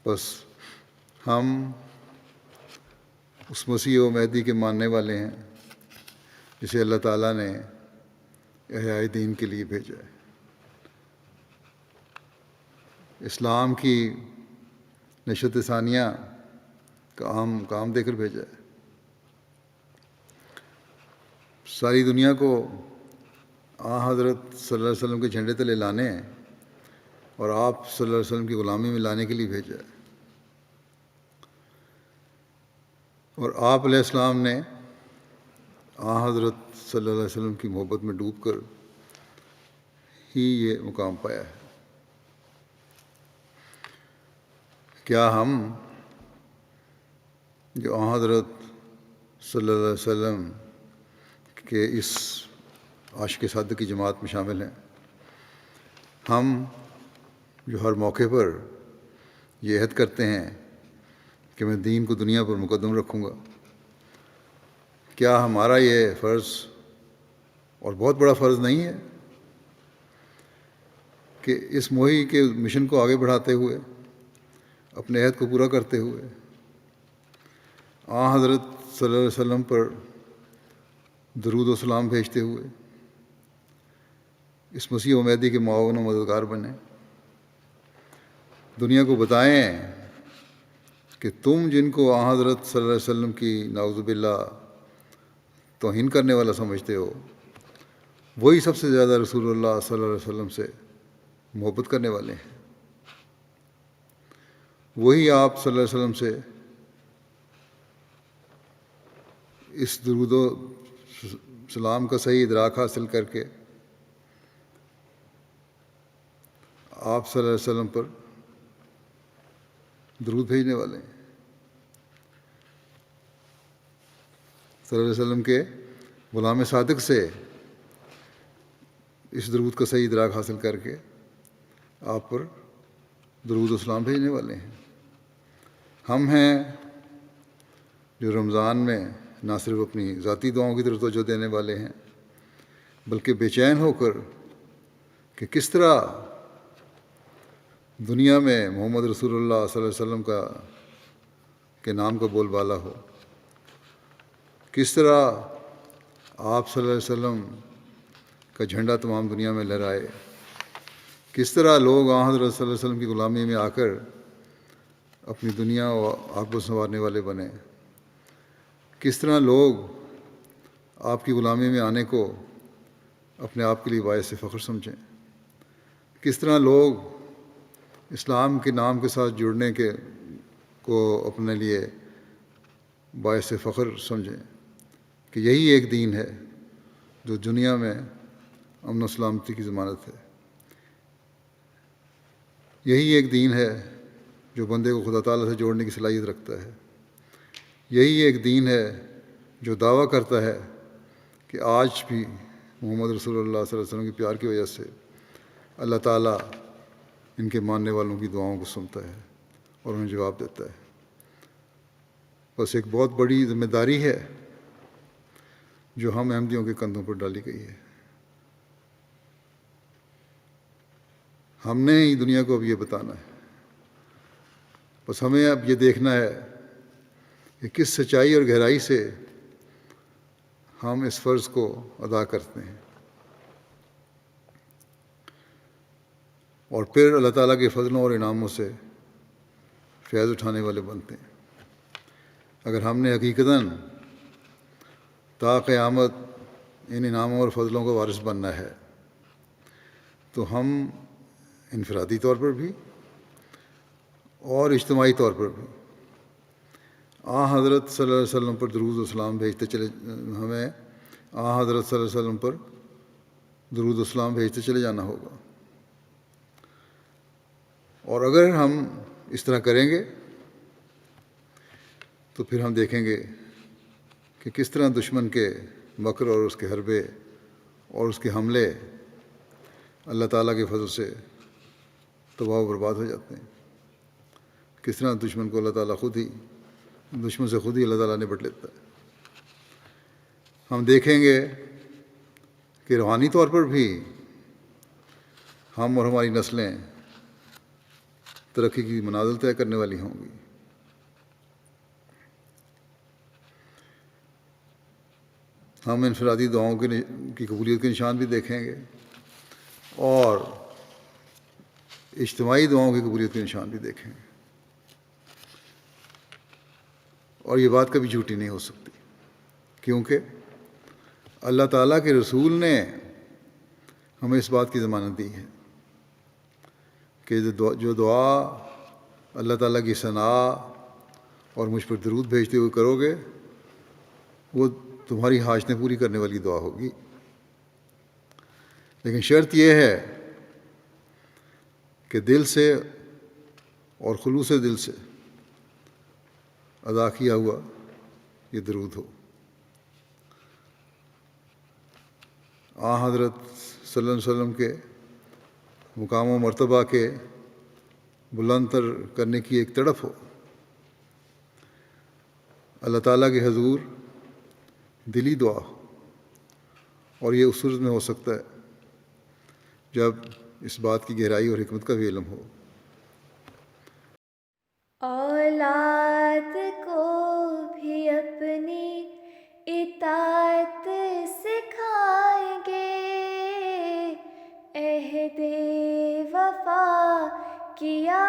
بس ہم اس مسیح و مہدی کے ماننے والے ہیں جسے اللہ تعالیٰ نے احیاء دین کے لیے بھیجا ہے، اسلام کی نشت ثانیہ کا کام دے کر بھیجا ہے، ساری دنیا کو حضرت صلی اللہ علیہ وسلم کے جھنڈے تلے لانے اور آپ صلی اللہ علیہ وسلم کی غلامی میں لانے کے لیے بھیجا ہے، اور آپ علیہ السلام نے حضرت صلی اللہ علیہ وسلم کی محبت میں ڈوب کر ہی یہ مقام پایا ہے۔ کیا ہم جو حضرت صلی اللہ علیہ وسلم کے اس عاشق صادق کی جماعت میں شامل ہیں، ہم جو ہر موقع پر یہ عہد کرتے ہیں کہ میں دین کو دنیا پر مقدم رکھوں گا، کیا ہمارا یہ فرض اور بہت بڑا فرض نہیں ہے کہ اس موہی کے مشن کو آگے بڑھاتے ہوئے، اپنے عہد کو پورا کرتے ہوئے، حضرت صلی اللہ علیہ وسلم پر درود و سلام بھیجتے ہوئے اس مسیح و مہدی کے معاون و مددگار بنیں، دنیا کو بتائیں کہ تم جن کو حضرت صلی اللہ علیہ وسلم کی نعوذ باللہ توہین کرنے والا سمجھتے ہو، وہی سب سے زیادہ رسول اللہ صلی اللہ علیہ وسلم سے محبت کرنے والے ہیں، وہی آپ صلی اللہ علیہ وسلم سے اس درود و سلام کا صحیح ادراک حاصل کر کے آپ صلی اللہ علیہ وسلم پر درود بھیجنے والے ہیں، صلی اللہ علیہ وسلم کے غلام صادق سے اس درود کا صحیح ادراک حاصل کر کے آپ پر درود و سلام بھیجنے والے ہیں۔ ہم ہیں جو رمضان میں نہ صرف اپنی ذاتی دعاؤں کی طرف توجہ دینے والے ہیں، بلکہ بے چین ہو کر کہ کس طرح دنیا میں محمد رسول اللہ صلی اللہ علیہ وسلم کے نام کا بول بالا ہو، کس طرح آپ صلی اللہ علیہ وسلم کا جھنڈا تمام دنیا میں لہرائے، کس طرح لوگ حضرت صلی اللہ علیہ وسلم کی غلامی میں آ کر اپنی دنیا و عاقبت سنوارنے والے بنے، کس طرح لوگ آپ کی غلامی میں آنے کو اپنے آپ کے لیے باعث فخر سمجھیں، کس طرح لوگ اسلام کے نام کے ساتھ جڑنے کو اپنے لیے باعث فخر سمجھیں کہ یہی ایک دین ہے جو دنیا میں امن و سلامتی کی ضمانت ہے، یہی ایک دین ہے جو بندے کو خدا تعالیٰ سے جوڑنے کی صلاحیت رکھتا ہے، یہی ایک دین ہے جو دعویٰ کرتا ہے کہ آج بھی محمد رسول اللہ صلی اللہ علیہ وسلم کے پیار کی وجہ سے اللہ تعالیٰ ان کے ماننے والوں کی دعاؤں کو سنتا ہے اور انہیں جواب دیتا ہے۔ بس ایک بہت بڑی ذمہ داری ہے جو ہم احمدیوں کے کندھوں پر ڈالی گئی ہے، ہم نے ہی دنیا کو اب یہ بتانا ہے، بس ہمیں اب یہ دیکھنا ہے کہ کس سچائی اور گہرائی سے ہم اس فرض کو ادا کرتے ہیں، اور پھر اللہ تعالیٰ کے فضلوں اور انعاموں سے فیض اٹھانے والے بنتے ہیں۔ اگر ہم نے حقیقتاً تا قیامت ان انعاموں اور فضلوں کا وارث بننا ہے تو ہم انفرادی طور پر بھی اور اجتماعی طور پر بھی حضرت صلی اللہ علیہ وسلم پر درود و سلام بھیجتے چلے ہمیں حضرت صلی اللہ علیہ وسلم پر درود و سلام بھیجتے چلے جانا ہوگا، اور اگر ہم اس طرح کریں گے تو پھر ہم دیکھیں گے کہ کس طرح دشمن کے مکر اور اس کے حربے اور اس کے حملے اللہ تعالیٰ کے فضل سے تباہ و برباد ہو جاتے ہیں، کس طرح دشمن کو اللہ تعالیٰ دشمن سے خود ہی اللہ تعالیٰ نپٹ لیتا ہے۔ ہم دیکھیں گے کہ روحانی طور پر بھی ہم اور ہماری نسلیں ترقی کی منازل طے کرنے والی ہوں گی۔ ہم انفرادی دعاؤں کی قبولیت کے نشان بھی دیکھیں گے اور اجتماعی دعاؤں کی قبولیت کے نشان بھی دیکھیں گے، اور یہ بات کبھی جھوٹی نہیں ہو سکتی، کیونکہ اللہ تعالیٰ کے رسول نے ہمیں اس بات کی ضمانت دی ہے کہ جو دعا اللہ تعالیٰ کی ثنا اور مجھ پر درود بھیجتے ہوئے کرو گے وہ تمہاری حاجتیں پوری کرنے والی دعا ہوگی، لیکن شرط یہ ہے کہ دل سے اور خلوص دل سے ادا کیا ہوا یہ درود ہو۔ حضرت صلی اللہ علیہ وسلم کے مقام و مرتبہ کے بلند تر کرنے کی ایک تڑپ ہو۔ اللہ تعالیٰ کے حضور دلی دعا ہو، اور یہ اس صورت میں ہو سکتا ہے جب اس بات کی گہرائی اور حکمت کا بھی علم ہو۔ اولاد کو بھی اپنی اطاعت سکھائیں گے، عہد وفا کیا